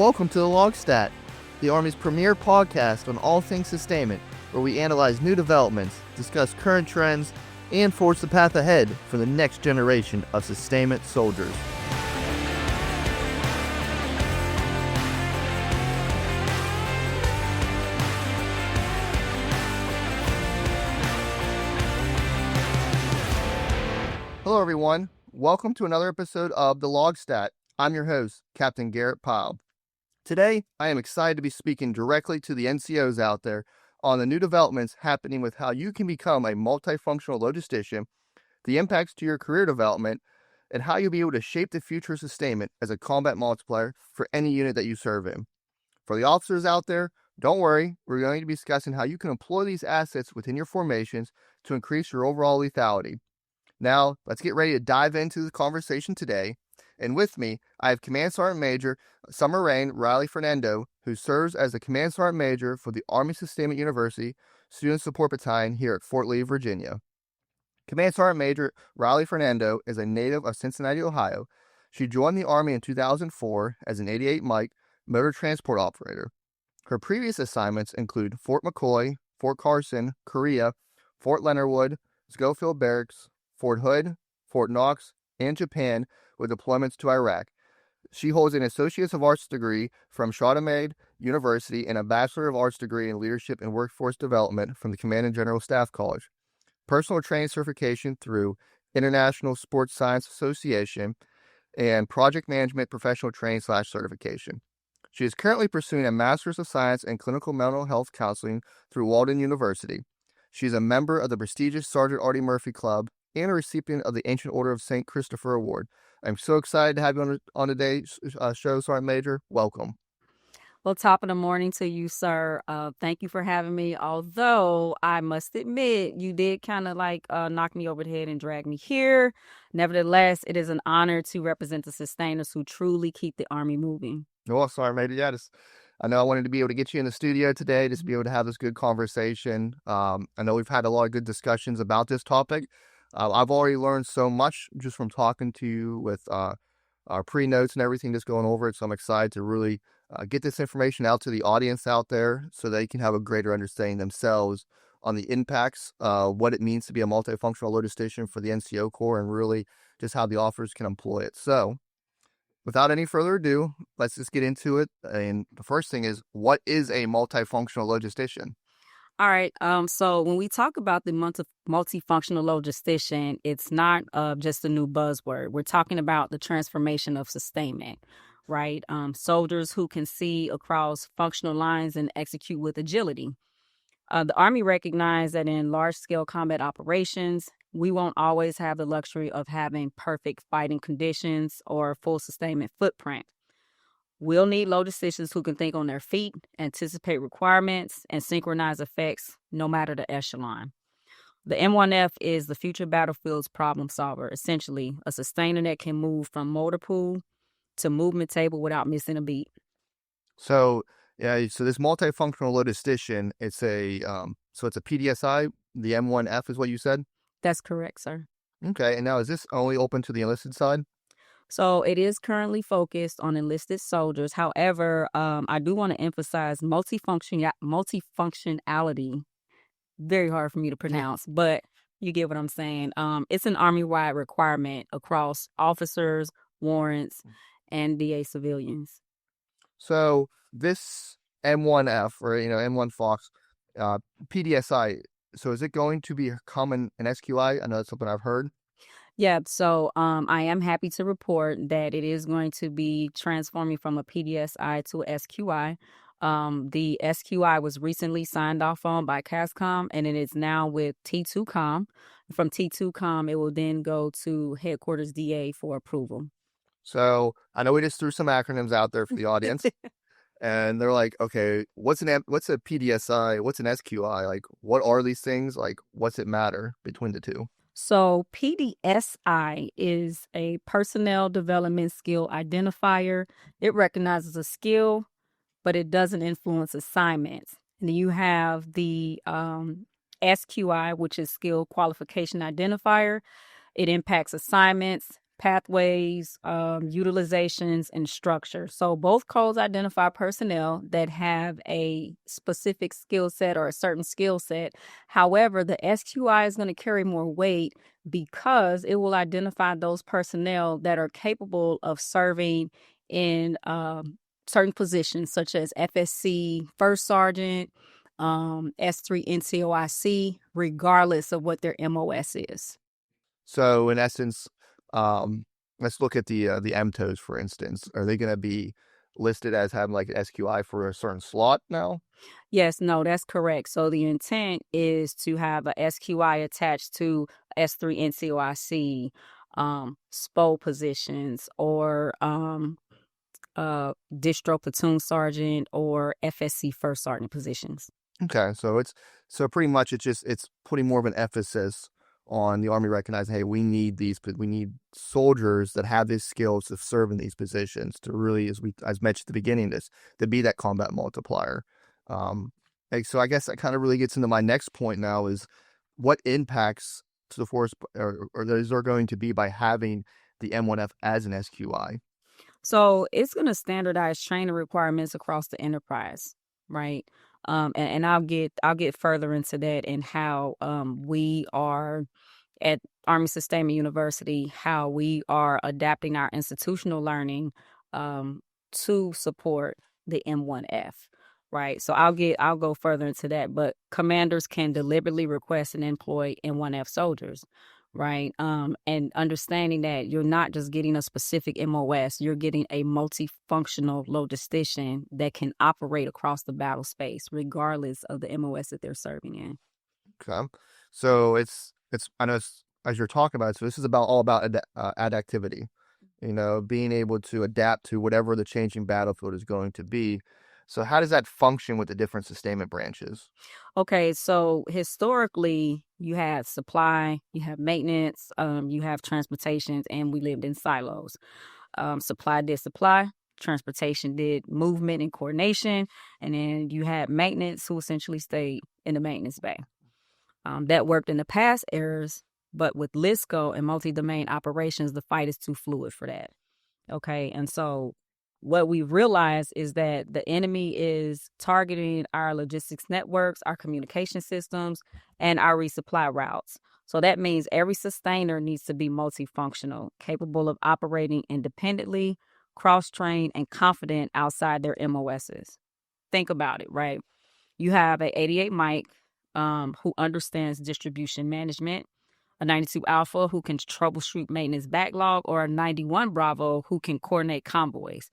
Welcome to the LOGSTAT, the Army's premier podcast on all things sustainment, where we analyze new developments, discuss current trends, and forge the path ahead for the next generation of sustainment soldiers. Hello everyone, welcome to another episode of the LOGSTAT. I'm your host, Captain Garett Pyle. Today, I am excited to be speaking directly to the NCOs out there on the new developments happening with how you can become a multifunctional logistician, the impacts to your career development, and how you'll be able to shape the future of sustainment as a combat multiplier for any unit that you serve in. For the officers out there, don't worry, we're going to be discussing how you can employ these assets within your formations to increase your overall lethality. Now, let's get ready to dive into the conversation today. And with me, I have Command Sergeant Major Summer Reign Riley-Fernando, who serves as the Command Sergeant Major for the Army Sustainment University Student Support Battalion here at Fort Lee, Virginia. Command Sergeant Major Riley-Fernando is a native of Cincinnati, Ohio. She joined the Army in 2004 as an 88 Mike motor transport operator. Her previous assignments include Fort McCoy, Fort Carson, Korea, Fort Leonard Wood, Schofield Barracks, Fort Hood, Fort Knox, and Japan, with deployments to Iraq. She holds an Associate of Arts degree from Chaudhamy University and a Bachelor of Arts degree in Leadership and Workforce Development from the Command and General Staff College. Personal training certification through International Sports Science Association and Project Management Professional Training / Certification. She is currently pursuing a Master's of Science in Clinical Mental Health Counseling through Walden University. She is a member of the prestigious Sergeant Artie Murphy Club and a recipient of the Ancient Order of St. Christopher Award. I'm so excited to have you on today's show, Sergeant Major. Welcome. Well, top of the morning to you, sir. Thank you for having me. Although I must admit, you did kind of knock me over the head and drag me here. Nevertheless, it is an honor to represent the sustainers who truly keep the Army moving. Oh, Sergeant Major, yeah, I know I wanted to be able to get you in the studio today, just be able to have this good conversation. I know we've had a lot of good discussions about this topic. I've already learned so much just from talking to you with our pre-notes and everything that's going over it. So I'm excited to really get this information out to the audience out there so they can have a greater understanding themselves on the impacts, what it means to be a multifunctional logistician for the NCO Corps, and really just how the officers can employ it. So without any further ado, let's just get into it. And the first thing is, what is a multifunctional logistician? All right. So when we talk about the multifunctional logistician, it's not just a new buzzword. We're talking about the transformation of sustainment, right? Soldiers who can see across functional lines and execute with agility. The Army recognized that in large-scale combat operations, we won't always have the luxury of having perfect fighting conditions or full sustainment footprint. We'll need logisticians who can think on their feet, anticipate requirements, and synchronize effects no matter the echelon. The M1F is the future battlefield's problem solver, essentially a sustainer that can move from motor pool to movement table without missing a beat. So this multifunctional logistician, it's a PDSI, the M1F is what you said? That's correct, sir. Okay, and now is this only open to the enlisted side? So it is currently focused on enlisted soldiers. However, I do want to emphasize multifunctionality. Very hard for me to pronounce, but you get what I'm saying. It's an Army-wide requirement across officers, warrants, and DA civilians. So this M1F, or M1 Fox, PDSI, so is it going to become an SQI? I know that's something I've heard. Yeah, so I am happy to report that it is going to be transforming from a PDSI to a SQI. The SQI was recently signed off on by CASCOM, and it is now with T2COM. From T2COM, it will then go to Headquarters DA for approval. So I know we just threw some acronyms out there for the audience, and they're like, okay, what's a PDSI? What's an SQI? Like, what are these things? Like, what's it matter between the two? So PDSI is a personnel development skill identifier. It recognizes a skill, but it doesn't influence assignments. And then you have the SQI, which is skill qualification identifier. It impacts assignments, pathways, utilizations, and structure. So both codes identify personnel that have a specific skill set or a certain skill set. However, the SQI is going to carry more weight because it will identify those personnel that are capable of serving in certain positions, such as FSC, First Sergeant, S3 NCOIC, regardless of what their MOS is. So in essence, let's look at the MTOs, for instance. Are they going to be listed as having like an SQI for a certain slot now? Yes, no, that's correct. So the intent is to have a SQI attached to S3 NCOIC, SPO positions, or distro platoon sergeant or FSC first sergeant positions. Okay, so pretty much it's putting more of an emphasis on the Army recognizing, hey, we need soldiers that have these skills to serve in these positions to really, as mentioned at the beginning of this, to be that combat multiplier. So I guess that kind of really gets into my next point now is what impacts to the force or those are going to be by having the M1F as an SQI. So it's going to standardize training requirements across the enterprise, right? And I'll get further into that and how we are at Army Sustainment University, how we are adapting our institutional learning to support the M1F, right? So I'll go further into that, but commanders can deliberately request and employ M1F soldiers, right? And understanding that you're not just getting a specific MOS, you're getting a multifunctional logistician that can operate across the battle space, regardless of the MOS that they're serving in. Okay, so it's I know as you're talking about it, so this is all about adaptivity, being able to adapt to whatever the changing battlefield is going to be. So how does that function with the different sustainment branches? Okay, so historically, you had supply, you have maintenance, you have transportations, and we lived in silos. Supply did supply, transportation did movement and coordination, and then you had maintenance who essentially stayed in the maintenance bay. That worked in the past eras, but with LISCO and multi-domain operations, the fight is too fluid for that. Okay, and so what we realize is that the enemy is targeting our logistics networks, our communication systems, and our resupply routes. So that means every sustainer needs to be multifunctional, capable of operating independently, cross-trained, and confident outside their MOSs. Think about it, right? You have a 88 Mike who understands distribution management, a 92 Alpha who can troubleshoot maintenance backlog, or a 91 Bravo who can coordinate convoys.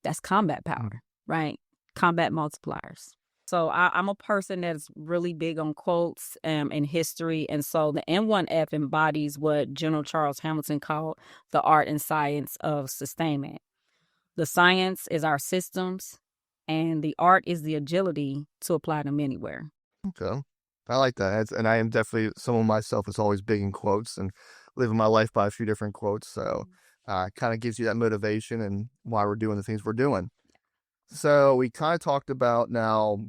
That's combat power, right? Combat multipliers. So I'm a person that's really big on quotes and history. And so the M1F embodies what General Charles Hamilton called the art and science of sustainment. The science is our systems, and the art is the agility to apply them anywhere. Okay, I like that. And I am definitely someone myself is always big in quotes and living my life by a few different quotes. So kind of gives you that motivation and why we're doing the things we're doing. So we kind of talked about now,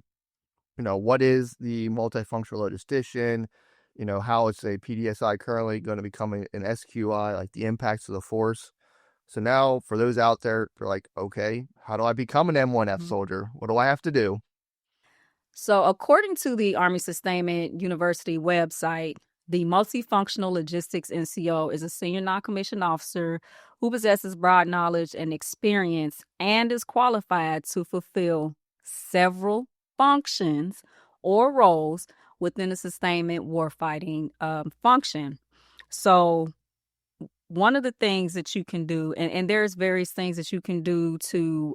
what is the multifunctional logistician, how it's a PDSI currently going to become an SQI, like the impacts of the force. So now for those out there, they're like, okay, how do I become an M1F soldier? What do I have to do? So according to the Army Sustainment University website, the Multifunctional Logistics NCO is a senior non-commissioned officer who possesses broad knowledge and experience and is qualified to fulfill several functions or roles within the sustainment warfighting function. So one of the things that you can do, and there's various things that you can do to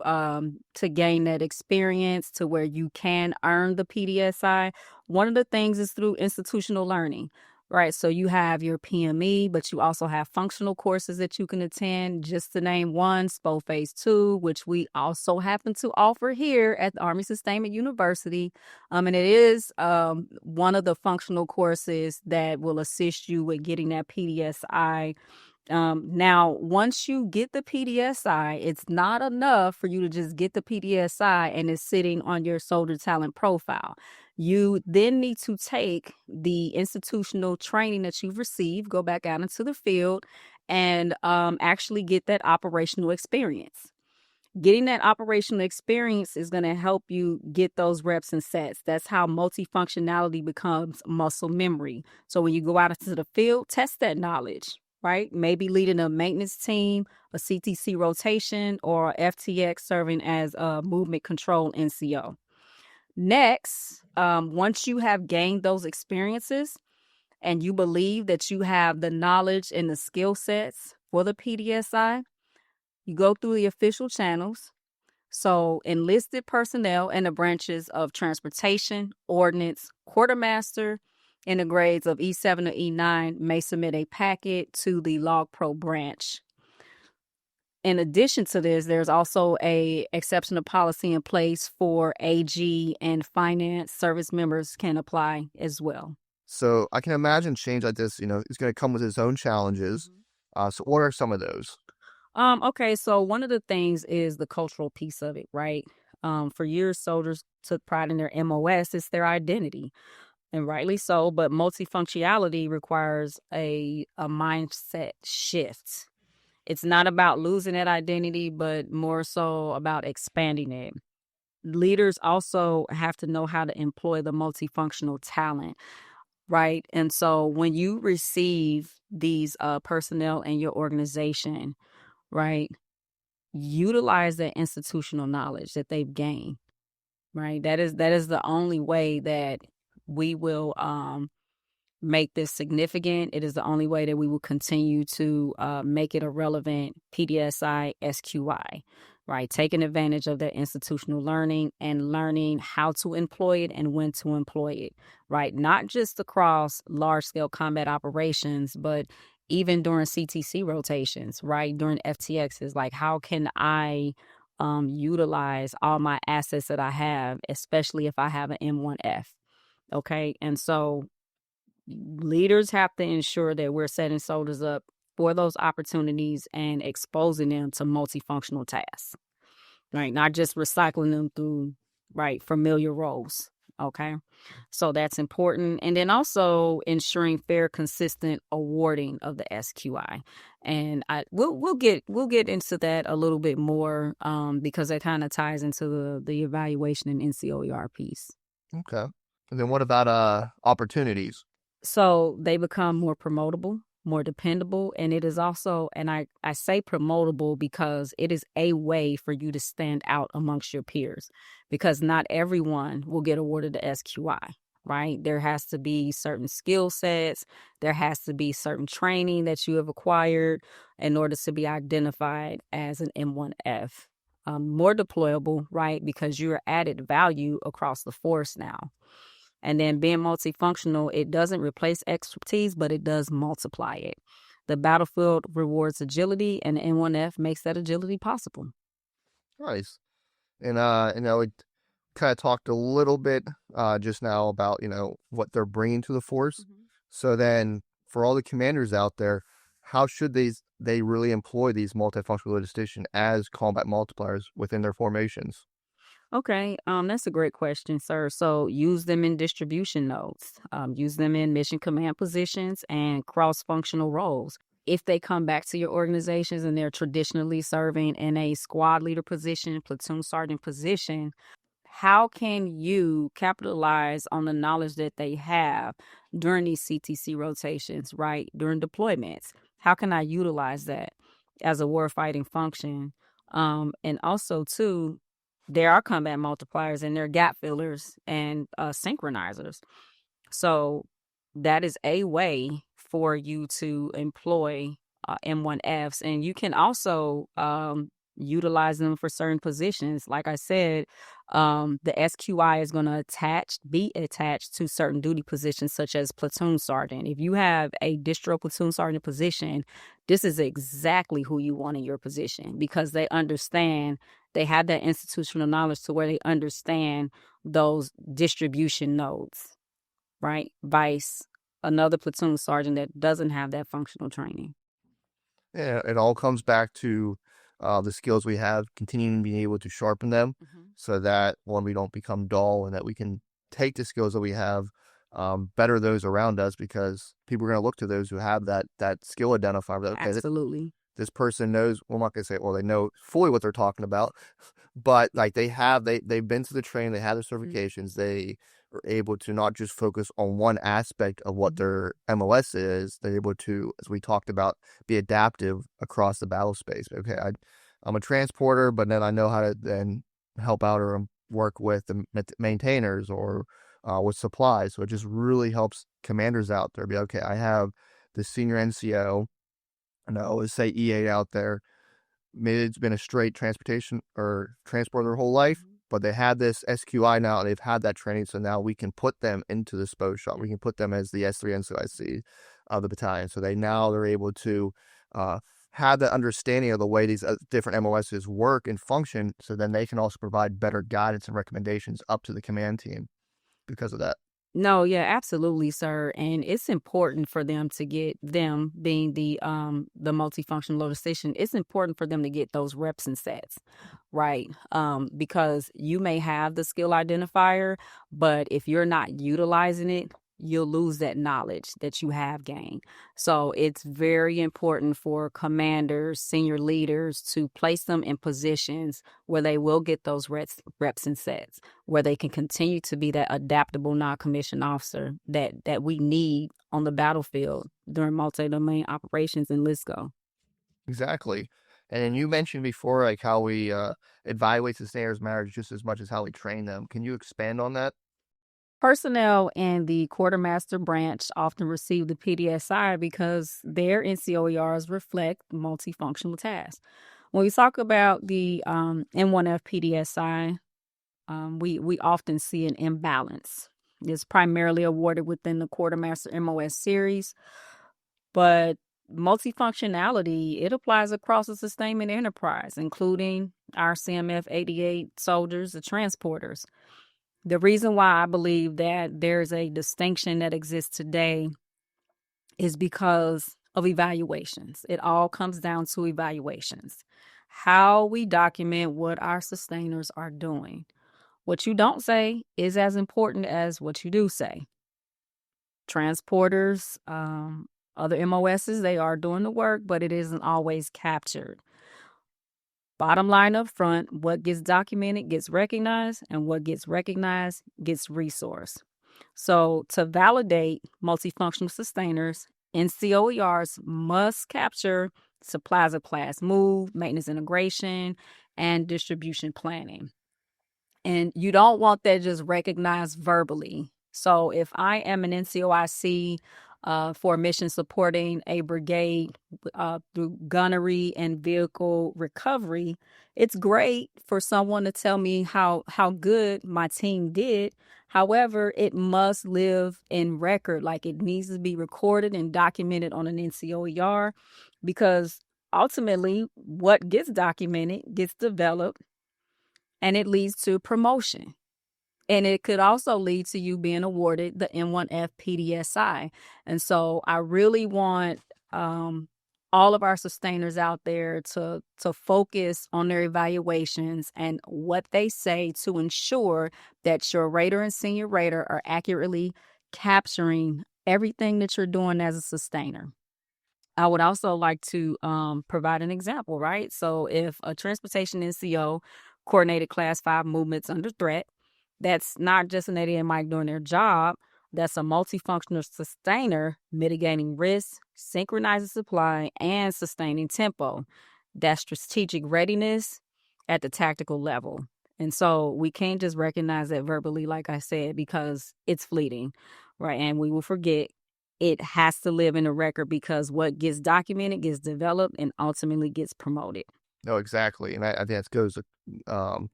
gain that experience to where you can earn the PDSI. One of the things is through institutional learning, right? So you have your PME, but you also have functional courses that you can attend. Just to name one, SPO Phase 2, which we also happen to offer here at the Army Sustainment University. And it is one of the functional courses that will assist you with getting that PDSI. Now, once you get the PDSI, it's not enough for you to just get the PDSI and it's sitting on your soldier talent profile. You then need to take the institutional training that you've received, go back out into the field, and actually get that operational experience. Getting that operational experience is going to help you get those reps and sets. That's how multifunctionality becomes muscle memory. So when you go out into the field, test that knowledge, right? Maybe leading a maintenance team, a CTC rotation, or FTX serving as a movement control NCO. Next, once you have gained those experiences and you believe that you have the knowledge and the skill sets for the PDSI, you go through the official channels. So enlisted personnel in the branches of transportation, ordnance, quartermaster, in the grades of E7 to E9 may submit a packet to the Log Pro branch. In addition to this, there's also a exceptional policy in place for AG and finance service members can apply as well. So I can imagine change like this, is going to come with its own challenges. So what are some of those? Okay, so one of the things is the cultural piece of it, right? For years, soldiers took pride in their MOS. It's their identity, and rightly so. But multifunctionality requires a mindset shift. It's not about losing that identity, but more so about expanding it. Leaders also have to know how to employ the multifunctional talent, right? And so when you receive these personnel in your organization, right, utilize that institutional knowledge that they've gained, right? That is the only way that we will make this significant. It is the only way that we will continue to make it a relevant PDSI SQI, right? Taking advantage of that institutional learning and learning how to employ it and when to employ it, right? Not just across large-scale combat operations, but even during CTC rotations, right? During FTXs, like how can I utilize all my assets that I have, especially if I have an M1F, okay? And so leaders have to ensure that we're setting soldiers up for those opportunities and exposing them to multifunctional tasks, right? Not just recycling them through, right, familiar roles. Okay, so that's important. And then also ensuring fair, consistent awarding of the SQI. And we'll get into that a little bit more because that kind of ties into the evaluation and NCOER piece. Okay. And then what about opportunities? So they become more promotable, more dependable, and it is also, and I say promotable because it is a way for you to stand out amongst your peers, because not everyone will get awarded the SQI, right? There has to be certain skill sets, there has to be certain training that you have acquired in order to be identified as an M1F. More deployable, right? Because you're added value across the force now. And then being multifunctional, it doesn't replace expertise, but it does multiply it. The battlefield rewards agility, and the M1F makes that agility possible. Nice. And, we kind of talked a little bit just now about, what they're bringing to the force. Mm-hmm. So then for all the commanders out there, how should they really employ these multifunctional logistician as combat multipliers within their formations? Okay, that's a great question, sir. So use them in distribution nodes, use them in mission command positions and cross-functional roles. If they come back to your organizations and they're traditionally serving in a squad leader position, platoon sergeant position, how can you capitalize on the knowledge that they have during these CTC rotations, right? During deployments? How can I utilize that as a warfighting function? And also, too, there are combat multipliers and there are gap fillers and synchronizers. So that is a way for you to employ M1Fs. And you can also utilize them for certain positions. Like I said, the SQI is going to be attached to certain duty positions such as platoon sergeant. If you have a distro platoon sergeant position, this is exactly who you want in your position because they understand, they have that institutional knowledge to where they understand those distribution nodes, right? Vice another platoon sergeant that doesn't have that functional training. Yeah, it all comes back to the skills we have, continuing to be able to sharpen them so that, one, we don't become dull and that we can take the skills that we have better those around us, because people are going to look to those who have that skill identifier. That, okay, Absolutely. this person knows. Well, I'm not going to say, well, they know fully what they're talking about, but like they've been to the training, they have their certifications, they are able to not just focus on one aspect of what their MOS is. They're able to, as we talked about, be adaptive across the battle space. Okay, I'm a transporter, but then I know how to then help out or work with the maintainers or with supplies. So it just really helps commanders out there be, okay, I have the senior NCO, and I always say EA out there. Maybe it's been a straight transportation or transport their whole life, but they had this SQI now. They've had that training, so now we can put them into the SPO shop. We can put them as the S3 NCOIC of the battalion. So they're able to have that understanding of the way these different MOSs work and function, so then they can also provide better guidance and recommendations up to the command team because of that. No, yeah, absolutely, sir. And it's important for them to get, them being the multifunctional logistician, it's important for them to get those reps and sets, right? Because you may have the skill identifier, but if you're not utilizing it, you'll lose that knowledge that you have gained. So it's very important for commanders, senior leaders to place them in positions where they will get those reps and sets, where they can continue to be that adaptable non-commissioned officer that we need on the battlefield during multi-domain operations and let's go. Exactly. And then you mentioned before, like how we evaluate sustainers' marriage just as much as how we train them. Can you expand on that? Personnel in the quartermaster branch often receive the PDSI because their NCOERs reflect multifunctional tasks. When we talk about the M1F PDSI, we often see an imbalance. It's primarily awarded within the quartermaster MOS series, but multifunctionality, it applies across the sustainment enterprise, including our CMF 88 soldiers, the transporters. The reason why I believe that there's a distinction that exists today is because of evaluations. It all comes down to evaluations. How we document what our sustainers are doing. What you don't say is as important as what you do say. Transporters, other MOSs, they are doing the work, but it isn't always captured. Bottom line up front, what gets documented gets recognized, and what gets recognized gets resourced. So to validate multifunctional sustainers, NCOERs must capture supplies of class move, maintenance integration, and distribution planning. And you don't want that just recognized verbally. So if I am an NCOIC for mission supporting a brigade through gunnery and vehicle recovery, it's great for someone to tell me how good my team did. However, it must live in record, like it needs to be recorded and documented on an NCOER, because ultimately what gets documented gets developed and it leads to promotion. And it could also lead to you being awarded the M1F PDSI. And so I really want all of our sustainers out there to focus on their evaluations and what they say to ensure that your rater and senior rater are accurately capturing everything that you're doing as a sustainer. I would also like to provide an example, right? So if a transportation NCO coordinated class 5 movements under threat, that's not just an ADMI doing their job. That's a multifunctional sustainer mitigating risk, synchronizing supply, and sustaining tempo. That's strategic readiness at the tactical level. And so we can't just recognize that verbally, like I said, because it's fleeting, right? And we will forget. It has to live in a record because what gets documented gets developed and ultimately gets promoted. No, exactly. And I think that goes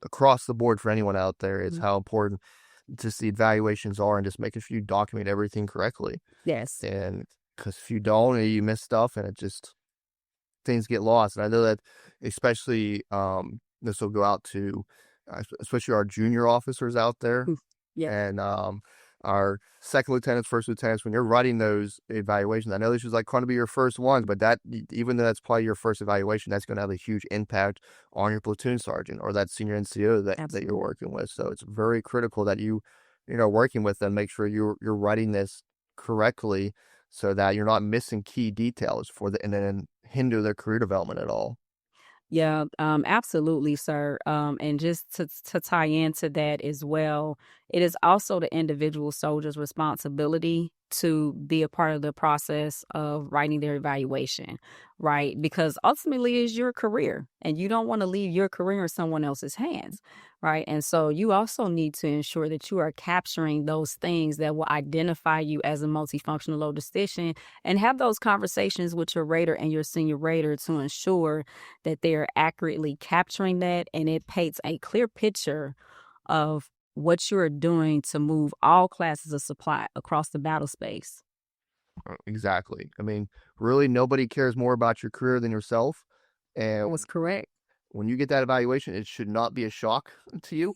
across the board for anyone out there. It's how important just the evaluations are, and just making sure you document everything correctly. Yes. And because if you don't, you miss stuff, and it just, things get lost. And I know that especially this will go out to especially our junior officers out there. Yeah. And our second lieutenants, first lieutenants, when you're writing those evaluations, I know this is like going to be your first ones, but that, even though that's probably your first evaluation, that's going to have a huge impact on your platoon sergeant or that senior NCO that you're working with. So it's very critical that you working with them, make sure you're writing this correctly so that you're not missing key details and then hinder their career development at all. Yeah, absolutely, sir. And just to tie into that as well, it is also the individual soldier's responsibility to be a part of the process of writing their evaluation, right? Because ultimately it's your career and you don't want to leave your career in someone else's hands, right? And so you also need to ensure that you are capturing those things that will identify you as a multifunctional logistician and have those conversations with your rater and your senior rater to ensure that they're accurately capturing that, and it paints a clear picture of what you're doing to move all classes of supply across the battle space. Exactly. I mean, really, nobody cares more about your career than yourself. That And was correct. when you get that evaluation, it should not be a shock to you.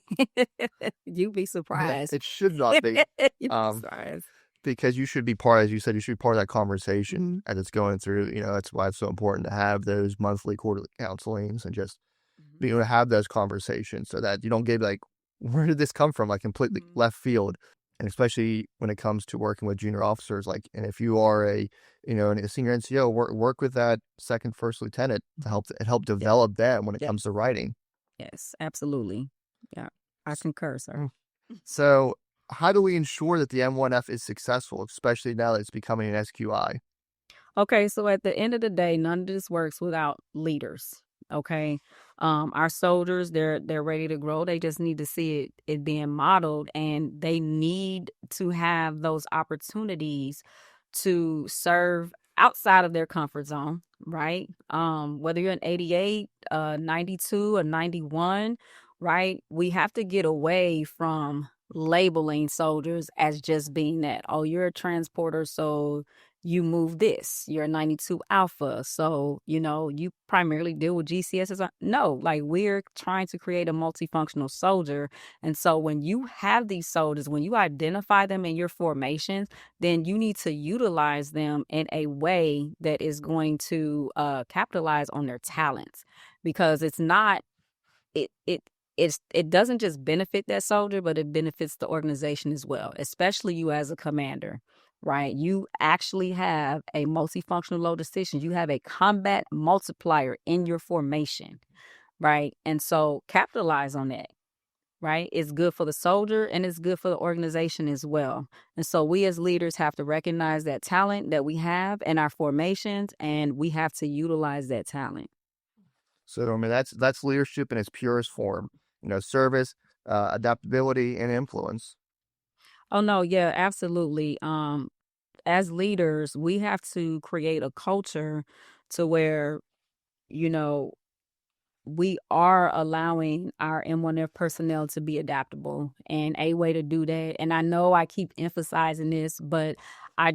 You'd be surprised. It should not be. You'd be Um, surprised. because you should be part, as you said, you should be part of that conversation as it's going through. That's why it's so important to have those monthly, quarterly counselings and just Mhm. be able to have those conversations so that you don't get like, where did this come from? Like completely left field. And especially when it comes to working with junior officers, and if you are a senior NCO, work with that second, first lieutenant to help Yeah. develop them when it Yeah. comes to writing. Yes, absolutely. Yeah, I concur, sir. So how do we ensure that the M1F is successful, especially now that it's becoming an SQI? Okay, so at the end of the day, none of this works without leaders. Okay. Our soldiers, they're ready to grow. They just need to see it being modeled, and they need to have those opportunities to serve outside of their comfort zone, right? Whether you're an 88, 92, or 91, right? We have to get away from labeling soldiers as just being that. Oh, you're a transporter, so you move this. You're a 92 Alpha, so you primarily deal with GCSs. No, like we're trying to create a multifunctional soldier. And so when you have these soldiers, when you identify them in your formations, then you need to utilize them in a way that is going to capitalize on their talents, because it's not it it it doesn't just benefit that soldier, but it benefits the organization as well, especially you as a commander, right? You actually have a multifunctional logistician. You have a combat multiplier in your formation, right? And so capitalize on that, right? It's good for the soldier and it's good for the organization as well. And so we as leaders have to recognize that talent that we have in our formations, and we have to utilize that talent. So I mean, that's leadership in its purest form. Service, adaptability, and influence. Oh no, yeah, absolutely. As leaders, we have to create a culture to where, you know, we are allowing our M1F personnel to be adaptable. And a way to do that, and I know I keep emphasizing this, but I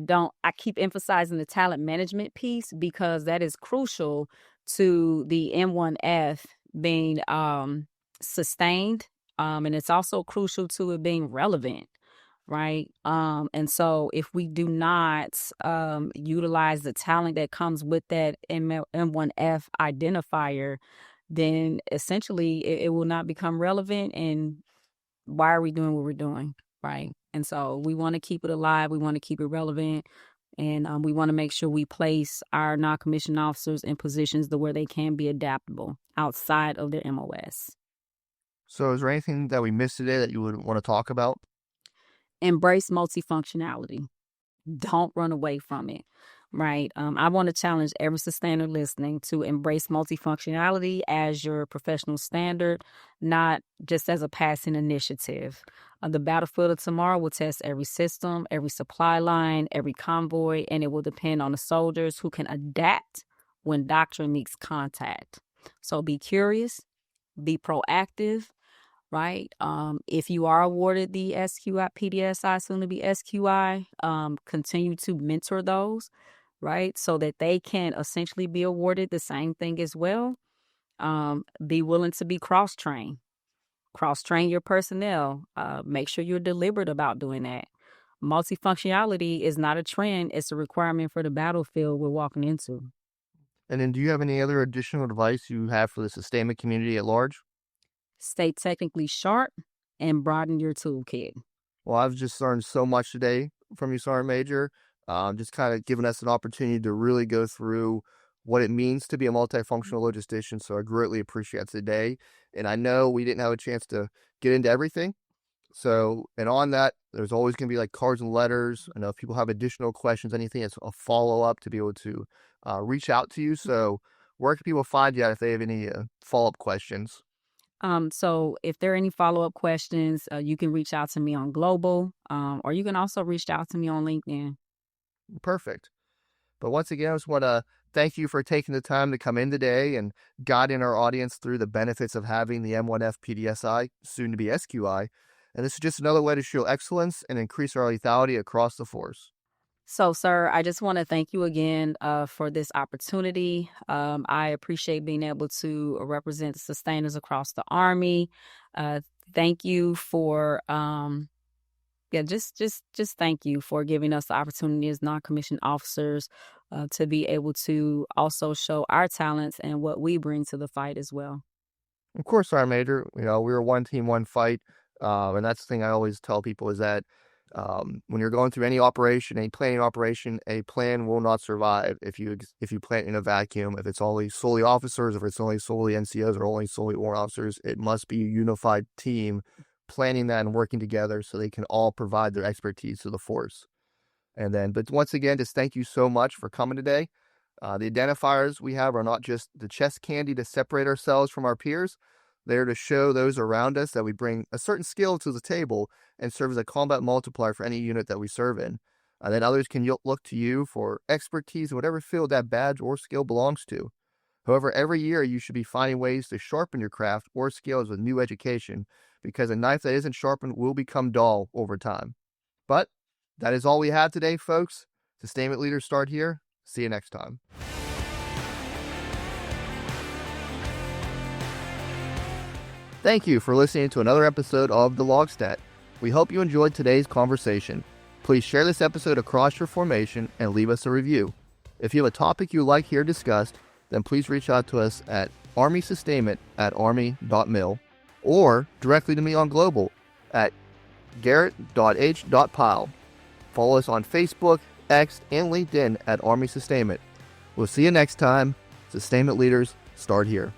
keep emphasizing the talent management piece because that is crucial to the M1F being sustained. And it's also crucial to it being relevant, right? And so if we do not utilize the talent that comes with that M1F identifier, then essentially it will not become relevant. And why are we doing what we're doing, right? And so we want to keep it alive. We want to keep it relevant. And we want to make sure we place our non-commissioned officers in positions where they can be adaptable outside of their MOS. So is there anything that we missed today that you would want to talk about? Embrace multifunctionality. Don't run away from it, right? I want to challenge every sustainer listening to embrace multifunctionality as your professional standard, not just as a passing initiative. The battlefield of tomorrow will test every system, every supply line, every convoy, and it will depend on the soldiers who can adapt when doctrine meets contact. So be curious, be proactive, right? If you are awarded the SQI, PDSI, soon to be SQI, continue to mentor those, right? So that they can essentially be awarded the same thing as well. Be willing to be cross-trained. Cross-train your personnel. Make sure you're deliberate about doing that. Multifunctionality is not a trend. It's a requirement for the battlefield we're walking into. And then do you have any other additional advice you have for the sustainment community at large? Stay technically sharp and broaden your toolkit. Well, I've just learned so much today from you, Sergeant Major. Just kind of giving us an opportunity to really go through what it means to be a multifunctional logistician. So I greatly appreciate today. And I know we didn't have a chance to get into everything. So, and on that, there's always going to be like cards and letters. I know if people have additional questions, anything that's a follow up to be able to reach out to you. So, where can people find you if they have any follow up questions? So if there are any follow-up questions, you can reach out to me on Global, or you can also reach out to me on LinkedIn. Perfect. But once again, I just want to thank you for taking the time to come in today and guiding our audience through the benefits of having the M1F PDSI, soon to be SQI. And this is just another way to show excellence and increase our lethality across the force. So, sir, I just want to thank you again for this opportunity. I appreciate being able to represent sustainers across the Army. Thank you for just thank you for giving us the opportunity as non-commissioned officers to be able to also show our talents and what we bring to the fight as well. Of course, Sergeant Major, we're one team, one fight. And that's the thing I always tell people is that when you're going through any operation, any planning operation, a plan will not survive if you plan in a vacuum. If it's only solely officers, if it's only solely NCOs or only solely warrant officers, it must be a unified team planning that and working together so they can all provide their expertise to the force. But once again, just thank you so much for coming today. The identifiers we have are not just the chest candy to separate ourselves from our peers. They're to show those around us that we bring a certain skill to the table and serve as a combat multiplier for any unit that we serve in. Then others can look to you for expertise in whatever field that badge or skill belongs to. However, every year you should be finding ways to sharpen your craft or skills with new education, because a knife that isn't sharpened will become dull over time. But that is all we have today, folks. Sustainment leaders start here. See you next time. Thank you for listening to another episode of the LOGSTAT. We hope you enjoyed today's conversation. Please share this episode across your formation and leave us a review. If you have a topic you'd like here discussed, then please reach out to us at armysustainment@army.mil or directly to me on Global at garett.h.pyle. Follow us on Facebook, X, and LinkedIn at Army Sustainment. We'll see you next time. Sustainment leaders, start here.